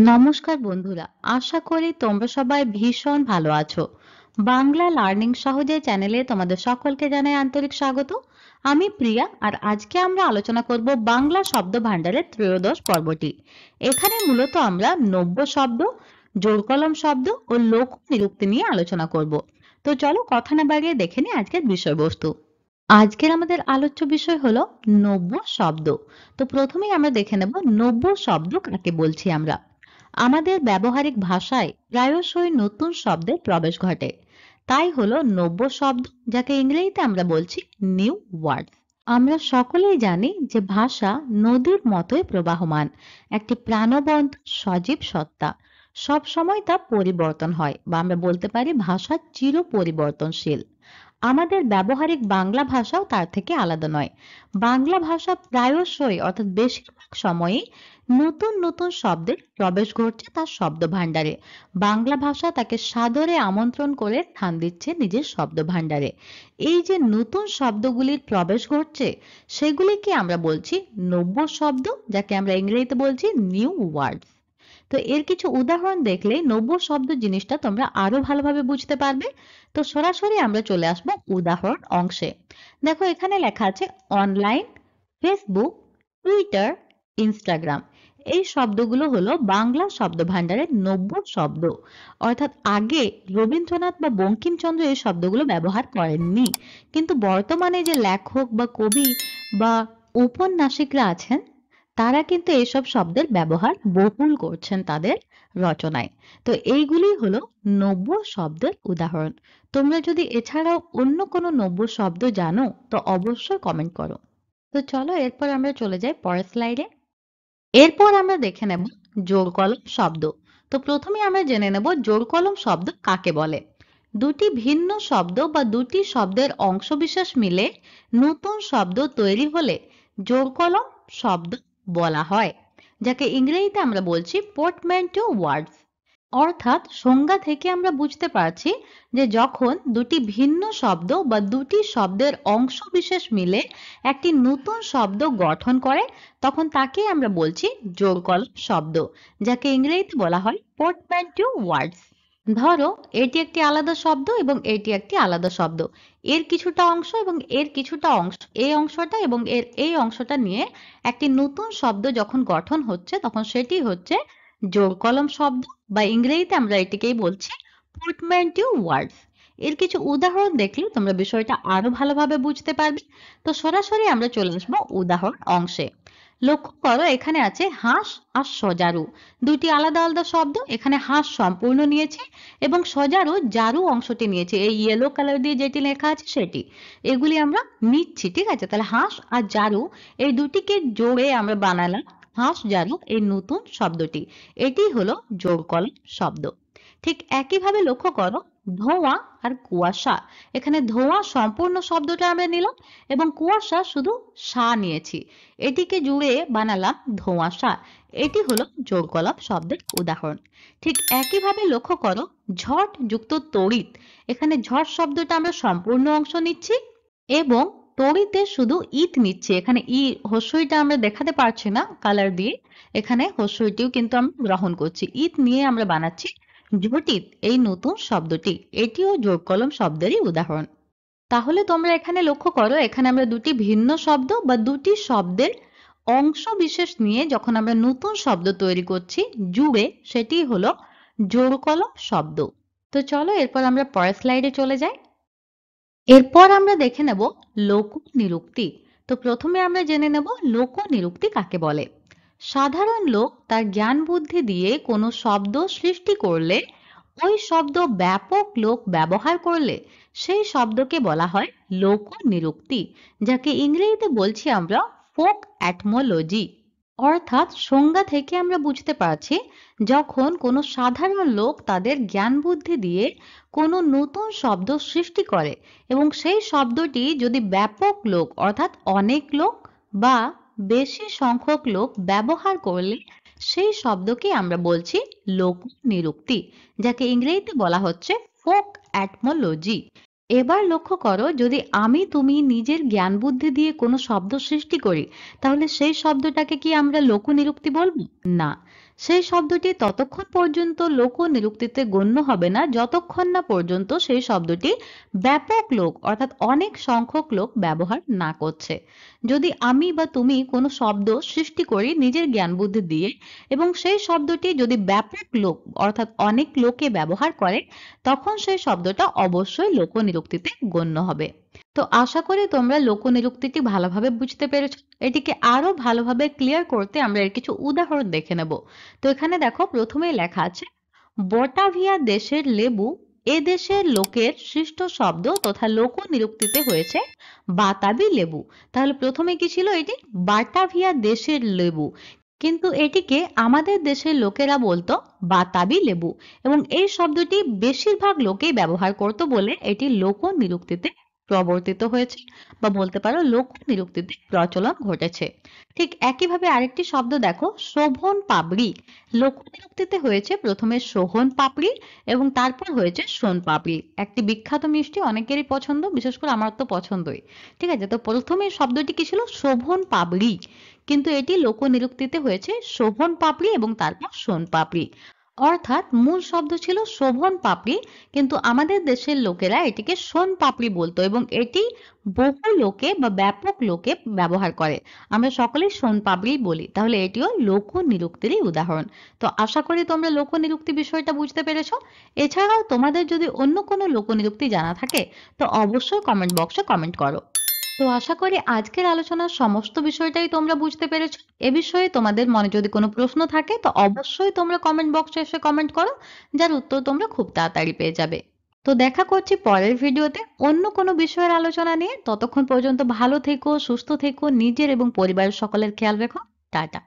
নমস্কার বন্ধুরা, আশা করি তোমরা সবাই ভীষণ ভালো আছো। বাংলা লার্নিং সহজে চ্যানেলে তোমাদের সকলকে জানাই আন্তরিক স্বাগত। আমি প্রিয়া, আর আজকে আমরা আলোচনা করব বাংলা শব্দ ভান্ডারের ত্রয়োদশ পর্বটি। এখানে মূলত আমরা নব্য শব্দ, জোড়কলম শব্দ ও লোক নিরুক্তি নিয়ে আলোচনা করব। তো চলো কথা না বাড়িয়ে দেখে নিই আজকের বিষয়বস্তু। আজকের আমাদের আলোচ্য বিষয় হলো নব্য শব্দ। তো প্রথমেই আমরা দেখে নেব নব্য শব্দ কাকে বলছি আমরা। আমাদের ব্যবহারিক ভাষায় প্রায়শই নতুন শব্দের প্রবেশ ঘটে, তাই হলো নব্য শব্দ, যাকে ইংরেজিতে আমরা বলছি নিউ ওয়ার্ড। আমরা সকলেই জানি যে ভাষা নদীর মতোই প্রবাহমান, একটি প্রাণবন্ত সজীব সত্তা। সব সময় তা পরিবর্তন হয়, বা আমরা বলতে পারি ভাষা চির পরিবর্তনশীল। আমাদের ব্যবহারিক বাংলা ভাষাও তার থেকে আলাদা নয়। বাংলা ভাষা প্রায়শই অর্থাৎ বেশিরভাগ সময়ই নতুন নতুন শব্দের প্রবেশ ঘটছে তার শব্দ ভাণ্ডারে। বাংলা ভাষা তাকে সাদরে আমন্ত্রণ করে স্থান দিচ্ছে নিজের শব্দ ভাণ্ডারে। এই যে নতুন শব্দগুলির প্রবেশ ঘটছে, সেগুলিকে আমরা বলছি নব্য শব্দ, যাকে আমরা ইংরেজিতে বলছি নিউ ওয়ার্ড। তো এর কিছু উদাহরণ দেখলে নব্য শব্দ জিনিসটা তোমরা আরো ভালোভাবে বুঝতে পারবে। তো সরাসরি আমরা চলে আসবো উদাহরণ অংশে। দেখো এখানে লেখা আছে অনলাইন, ফেসবুক, টুইটার, ইনস্টাগ্রাম। এই শব্দগুলো হলো বাংলা শব্দ ভাণ্ডারের নব্য শব্দ। অর্থাৎ আগে রবীন্দ্রনাথ বা বঙ্কিমচন্দ্র এই শব্দগুলো ব্যবহার করেননি, কিন্তু বর্তমানে যে লেখক বা কবি বা ঔপন্যাসিকরা আছেন, তারা কিন্তু এইসব শব্দের ব্যবহার বহুল করছেন তাদের রচনায়। তো এইগুলি হলো নব্য শব্দের উদাহরণ। তোমরা যদি এছাড়াও অন্য কোনো নব্য শব্দ জানো, তো অবশ্যই কমেন্ট করো। তো চলো এরপর আমরা চলে যাই পরের স্লাইডে। এরপর আমরা দেখে নেব জোড়কলম শব্দ। তো প্রথমে আমরা জেনে নেব জোড়কলম শব্দ কাকে বলে। দুটি ভিন্ন শব্দ বা দুটি শব্দের অংশবিশেষ মিলে নতুন শব্দ তৈরি হলে জোড়কলম শব্দ বলা হয়, যাকে ইংরেজিতে আমরা বলছি পোর্টম্যান্টো ওয়ার্ডস। অর্থাৎ সংজ্ঞা থেকে আমরা বুঝতে পারছি যে যখন দুটি ভিন্ন শব্দ বা দুটি শব্দের অংশবিশেষ মিলে একটি নতুন শব্দ গঠন করে, তখন তাকে আমরা বলছি জোড়কলম শব্দ, যাকে ইংরেজিতে বলা হয় পোর্টম্যান্টো ওয়ার্ডস। ধরো এটি একটি আলাদা শব্দ এবং এটি একটি আলাদা শব্দ, এর কিছুটা অংশ এবং এর কিছুটা অংশ, এই অংশটা এবং এর এই অংশটা নিয়ে একটি নতুন শব্দ যখন গঠন হচ্ছে, তখন সেটি হচ্ছে জোড়কলম শব্দ, বা ইংরেজিতে আমরা এটিকেই বলছি পোর্টম্যান্টো ওয়ার্ডস। এর কিছু উদাহরণ দেখলে তোমরা বিষয়টা আরো ভালোভাবে বুঝতে পারবে। তো সরাসরি আমরা চলে আসবো উদাহরণ অংশে। লক্ষ্য করো এখানে আছে হাঁস আর সজারু, দুটি আলাদা আলাদা শব্দ। এখানে হাঁস সম্পূর্ণ নিয়েছে এবং সজারু জারু অংশটি নিয়েছে, এই ইয়েলো কালার দিয়ে যেটি লেখা আছে সেটি। এগুলি আমরা নিচ্ছি, ঠিক আছে? তাহলে হাঁস আর জারু এই দুটিকে জোড়ে আমরা বানালাম হাঁস জারু এই নতুন শব্দটি। এটি হলো জোড়কলম শব্দ। ঠিক একইভাবে লক্ষ্য করো ধোঁয়া আর কুয়াশা। এখানে ধোঁয়া সম্পূর্ণ শব্দটা আমরা নিলাম এবং কুয়াশা শুধু সা নিয়েছি, এটিকে জুড়ে বানালাম ধোঁয়াশা। এটি হলো জোড়কলম শব্দের উদাহরণ। ঠিক একইভাবে লক্ষ্য করো ঝট যুক্ত তড়িৎ। এখানে ঝট শব্দটা আমরা সম্পূর্ণ অংশ নিচ্ছি এবং তড়িতে শুধু ইত নিচ্ছি। এখানে ই হস্যইটা আমরা দেখাতে পারছি না কালার দিয়ে, এখানে হস্যইটিও কিন্তু আমরা গ্রহণ করছি। ইত নিয়ে আমরা বানাচ্ছি ঝটিত এই নতুন শব্দটি। এটিও জোড়কলম শব্দেরই উদাহরণ। তাহলে তোমরা এখানে লক্ষ্য করো এখানে আমরা দুটি ভিন্ন শব্দ বা দুটি শব্দের অংশ বিশেষ নিয়ে যখন আমরা নতুন শব্দ তৈরি করছি জুড়ে, সেটি হলো জোড়কলম শব্দ। তো চলো এরপর আমরা পরের স্লাইডে চলে যাই। এরপর আমরা দেখে নেব লোক নিরুক্তি। তো প্রথমে আমরা জেনে নেব লোক নিরুক্তি কাকে বলে। সাধারণ লোক তার জ্ঞান বুদ্ধি দিয়ে কোনো শব্দ সৃষ্টি করলে, ওই শব্দ ব্যাপক লোক ব্যবহার করলে সেই শব্দকে বলা হয় লোক নিরুক্তি, যাকে ইংরেজিতে বলছি আমরা ফোক এটমোলজি। অর্থাৎ সংজ্ঞা থেকে আমরা বুঝতে পারছি যখন কোনো সাধারণ লোক তাদের জ্ঞান বুদ্ধি দিয়ে কোনো নতুন শব্দ সৃষ্টি করে এবং সেই শব্দটি যদি ব্যাপক লোক অর্থাৎ অনেক লোক বা বেশি সংখ্যক লোক ব্যবহার করলে সেই শব্দকে আমরা বলছি লোক নিরুক্তি, যাকে ইংরেজিতে বলা হচ্ছে ফোক এটমোলজি। এবার লক্ষ্য করো যদি আমি তুমি নিজের জ্ঞান বুদ্ধি দিয়ে কোনো শব্দ সৃষ্টি করি, তাহলে সেই শব্দটাকে কি আমরা লোক নিরুক্তি বলবো? না, সেই শব্দটি ততক্ষণ পর্যন্ত লোকনিযুক্তিতে গণ্য হবে না যতক্ষণ না পর্যন্ত সেই শব্দটি ব্যাপক লোক অর্থাৎ অনেক সংখ্যক লোক ব্যবহার না করছে। যদি আমি বা তুমি কোনো শব্দ সৃষ্টি করি নিজের জ্ঞান বুদ্ধি দিয়ে এবং সেই শব্দটি যদি ব্যাপক লোক অর্থাৎ অনেক লোকে ব্যবহার করে, তখন সেই শব্দটা অবশ্যই লোকনিযুক্তিতে গণ্য হবে। তো আশা করি তোমরা লোকনিযুক্তিটি ভালোভাবে বুঝতে পেরেছো। এটিকে আরো ভালোভাবে ক্লিয়ার করতে আমরা এর কিছু উদাহরণ দেখে নেব। তো এখানে দেখো প্রথমেই লেখা আছে, বটাভিয়া দেশের লেবু এ দেশের লোকের সৃষ্ট শব্দ তথা লোকনিযুক্তিতে হয়েছে বাতাবি লেবু। তাহলে প্রথমে কি ছিল এটি? বাটাভিয়া দেশের লেবু, কিন্তু এটিকে আমাদের দেশের লোকেরা বলতো বাতাবি লেবু এবং এই শব্দটি বেশিরভাগ লোকেই ব্যবহার করতো বলে এটি লোকনিযুক্তিতে প্রবর্তিত হয়েছে বা বলতে পারো লোকনিযুক্তিতে প্রচলন ঘটেছে। ঠিক একইভাবে আরেকটি শব্দ দেখো, শোভন পাপড়ি। লোকনিযুক্তিতে হয়েছে প্রথমে সোহন পাপড়ি এবং তারপর হয়েছে সোন পাপড়ি। একটি বিখ্যাত মিষ্টি, অনেকেরই পছন্দ, বিশেষ করে আমার তো পছন্দই। ঠিক আছে, তো প্রথমে শব্দটি কি ছিল? শোভন পাপড়ি, কিন্তু এটি লোকনিযুক্তিতে হয়েছে শোভন পাপড়ি এবং তারপর সোন পাপড়ি। অর্থাৎ মূল শব্দ ছিল শোভন পাপড়ি, কিন্তু আমাদের দেশের লোকেরা এটিকে সোন পাপড়ি বলতো এবং এটি বহু লোকে বা ব্যাপক লোকে ব্যবহার করে। আমরা সকলেই সোন পাপড়ি বলি, তাহলে এটিও লোকনিযুক্তিরই উদাহরণ। তো আশা করি তোমরা লোকনিযুক্তি বিষয়টা বুঝতে পেরেছো। এছাড়াও তোমাদের যদি অন্য কোনো লোকনিযুক্তি জানা থাকে তো অবশ্যই কমেন্ট বক্সে কমেন্ট করো। তো আশা করি আজকের আলোচনার সমস্ত বিষয়টাই তোমরা বুঝতে পেরেছো। এ বিষয়ে তোমাদের মনে যদি কোনো প্রশ্ন থাকে তো অবশ্যই তোমরা কমেন্ট বক্সে এসে কমেন্ট করো, যার উত্তর তোমরা খুব তাড়াতাড়ি পেয়ে যাবে। তো দেখা করছি পরের ভিডিওতে অন্য কোনো বিষয়ের আলোচনা নিয়ে। ততক্ষণ পর্যন্ত ভালো থেকো, সুস্থ থেকো, নিজের এবং পরিবারের সকলের খেয়াল রেখো। টাটা।